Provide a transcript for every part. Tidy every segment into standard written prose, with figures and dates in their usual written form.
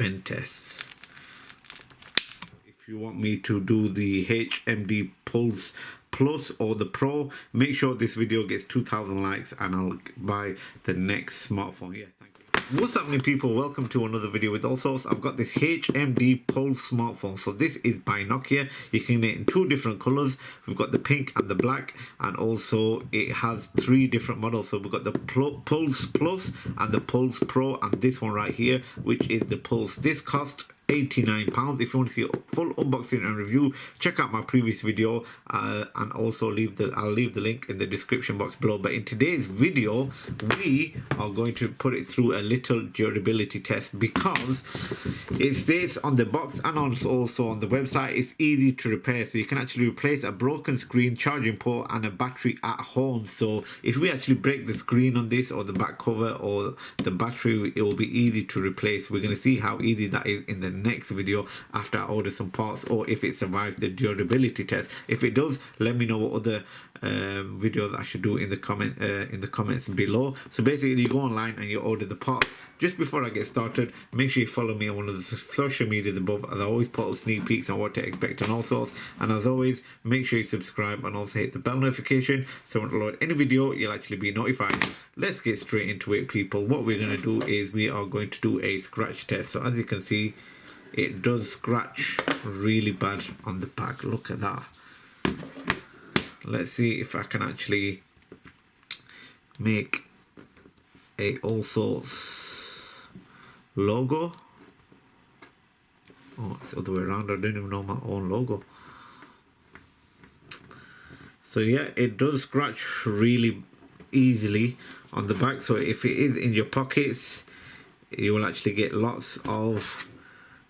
pen test. If you want me to do the HMD Pulse Plus or the Pro, make sure this video gets 2,000 likes and I'll buy the next smartphone. Yeah, thank you. What's happening, people? Welcome to another video with Allsortz. I've got this HMD Pulse smartphone. So this is by Nokia. You can get it in two different colors. We've got the pink and the black, and also it has three different models. So we've got the Pulse Plus and the Pulse Pro, and this one right here, which is the Pulse. This cost £89. If you want to see a full unboxing and review, check out my previous video, and also I'll leave the link in the description box below. But in today's video, we are going to put it through a little durability test, because it states on the box and also on the website it's easy to repair. So you can actually replace a broken screen, charging port and a battery at home. So if we actually break the screen on this, or the back cover, or the battery, it will be easy to replace. We're going to see how easy that is in the next video after I order some parts, or if it survives the durability test. If it does, let me know what other videos I should do in the comments below. So basically, you go online and you order the part. Just before I get started, make sure you follow me on one of the social medias above, as I always put out sneak peeks on what to expect on Allsortz. And as always, make sure you subscribe and also hit the bell notification, so when I upload any video, you'll actually be notified. Let's get straight into it, people. What we're going to do is we are going to do a scratch test. So as you can see, it does scratch really bad on the back. Look at that. Let's see if I can actually make a Allsortz logo. Oh, it's the other way around. I don't even know my own logo. So yeah, it does scratch really easily on the back. So if it is in your pockets, you will actually get lots of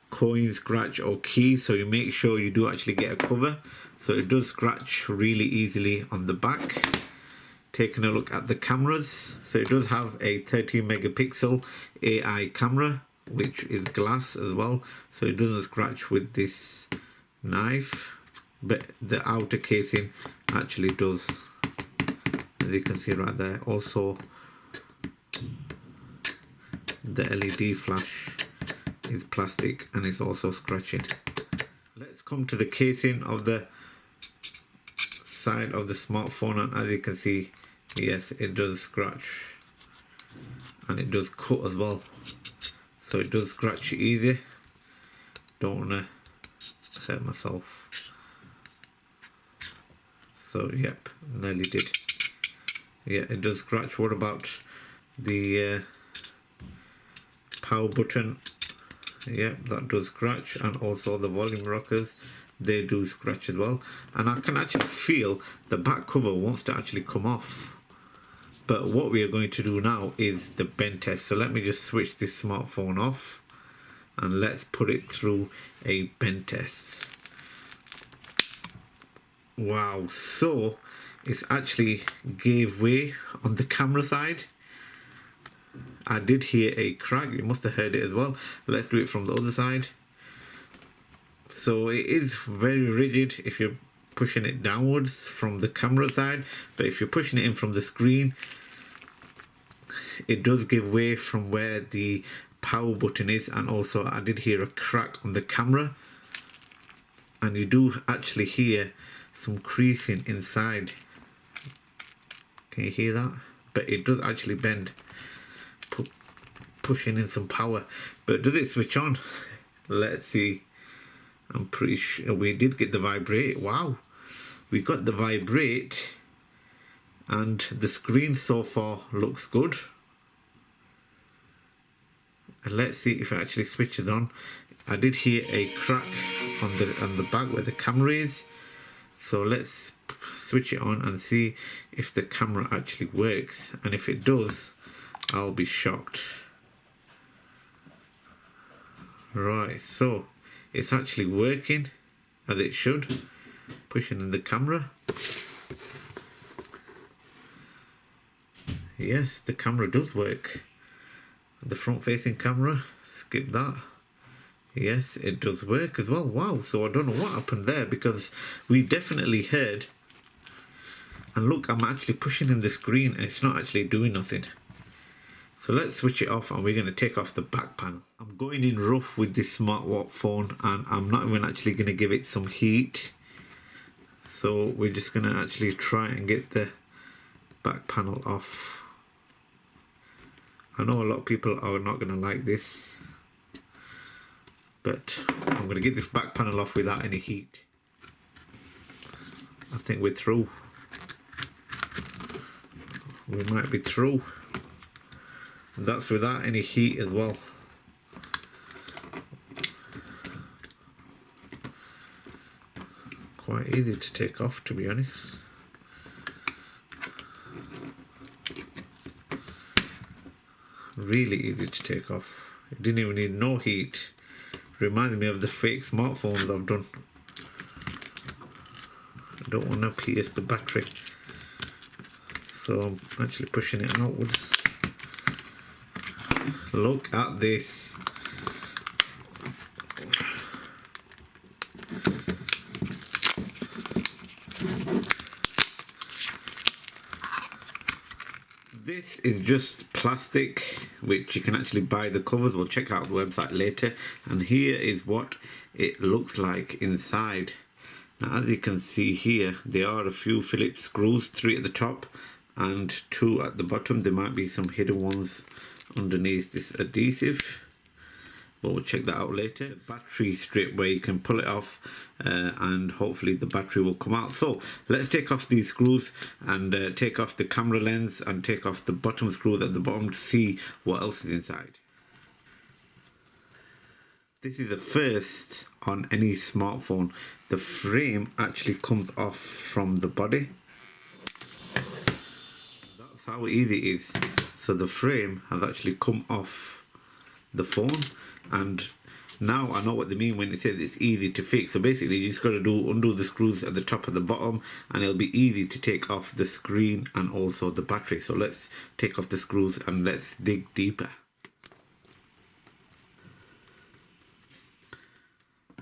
coin scratch or keys, so you make sure you do actually get a cover. So it does scratch really easily on the back. Taking a look at the cameras, so it does have a 13 megapixel AI camera, which is glass as well, so it doesn't scratch with this knife, but the outer casing actually does, as you can see right there. Also the LED flash is plastic and it's also scratching. Let's come to the casing of the side of the smartphone, and as you can see, yes, it does scratch and it does cut as well. So it does scratch easy. Don't want to hurt myself. So yep, nearly did. Yeah, it does scratch. What about the power button? Yeah, that does scratch, and also the volume rockers, they do scratch as well. And I can actually feel the back cover wants to actually come off. But what we are going to do now is the bend test. So let me just switch this smartphone off and let's put it through a bend test. Wow, so it's actually gave way on the camera side. I did hear a crack. You must have heard it as well. Let's do it from the other side. So it is very rigid if you're pushing it downwards from the camera side, but if you're pushing it in from the screen, it does give way from where the power button is. And also I did hear a crack on the camera, and you do actually hear some creasing inside. Can you hear that? But it does actually bend, pushing in some power. But does it switch on? Let's see. I'm pretty sure we did get the vibrate. Wow, we got the vibrate, and the screen so far looks good. And let's see if it actually switches on. I did hear a crack on the back where the camera is. So let's switch it on and see if the camera actually works. And if it does, I'll be shocked. Right, so it's actually working as it should. Pushing in the camera. Yes, the camera does work. The front facing camera, skip that. Yes, it does work as well. Wow, so I don't know what happened there, because we definitely heard. And look, I'm actually pushing in the screen and it's not actually doing nothing. So let's switch it off and we're going to take off the back panel. I'm going in rough with this smartwatch phone and I'm not even actually going to give it some heat. So we're just going to actually try and get the back panel off. I know a lot of people are not going to like this, but I'm going to get this back panel off without any heat. I think we're through. We might be through. And that's without any heat as well. Quite easy to take off, to be honest. Really easy to take off. It didn't even need no heat. Reminds me of the fake smartphones I've done. I don't want to pierce the battery, so I'm actually pushing it outwards. Look at this. This is just plastic, which you can actually buy the covers. We'll check out the website later. And here is what it looks like inside. Now, as you can see here, there are a few Phillips screws, 3 at the top and 2 at the bottom. There might be some hidden ones underneath this adhesive, but we'll check that out later. The battery strip where you can pull it off and hopefully the battery will come out. So let's take off these screws and take off the camera lens and take off the bottom screws at the bottom to see what else is inside. This is the first on any smartphone. The frame actually comes off from the body. That's how easy it is. So the frame has actually come off the phone, and now I know what they mean when it says it's easy to fix. So basically you just got to undo the screws at the top and the bottom, and it'll be easy to take off the screen and also the battery. So let's take off the screws and let's dig deeper.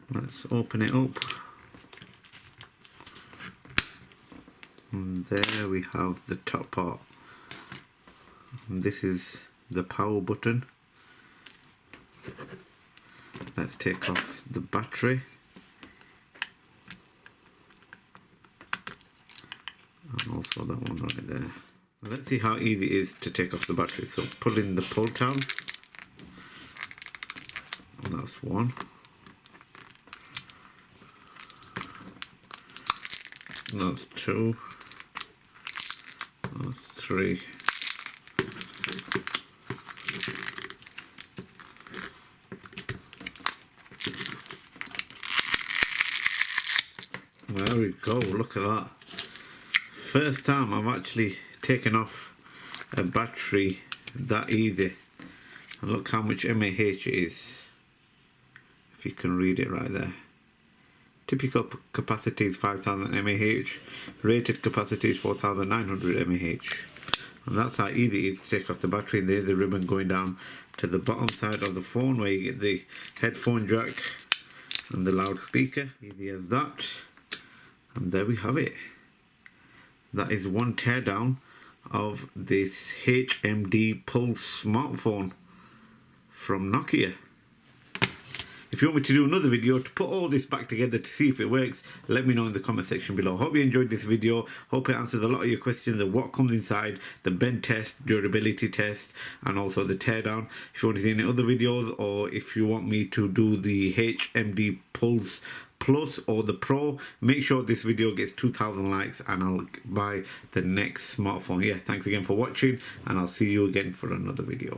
Let's open it up. And there we have the top part. And this is the power button. Let's take off the battery. And also that one right there. Let's see how easy it is to take off the battery. So pull in the pull tabs. And that's one. That's 2, that's 3, there we go. Look at that. First time I've actually taken off a battery that easy, and look how much mAh it is, if you can read it right there. Typical capacity is 5000 mAh, rated capacity is 4900 mAh. And that's how easy it is to take off the battery. And there's the ribbon going down to the bottom side of the phone where you get the headphone jack and the loudspeaker. Easy as that. And there we have it. That is one teardown of this HMD Pulse smartphone from Nokia. If you want me to do another video to put all this back together to see if it works, let me know in the comment section below. Hope you enjoyed this video. Hope it answers a lot of your questions of what comes inside, the bend test, durability test, and also the teardown. If you want to see any other videos, or if you want me to do the HMD Pulse Plus or the Pro, make sure this video gets 2,000 likes and I'll buy the next smartphone. Yeah, thanks again for watching, and I'll see you again for another video.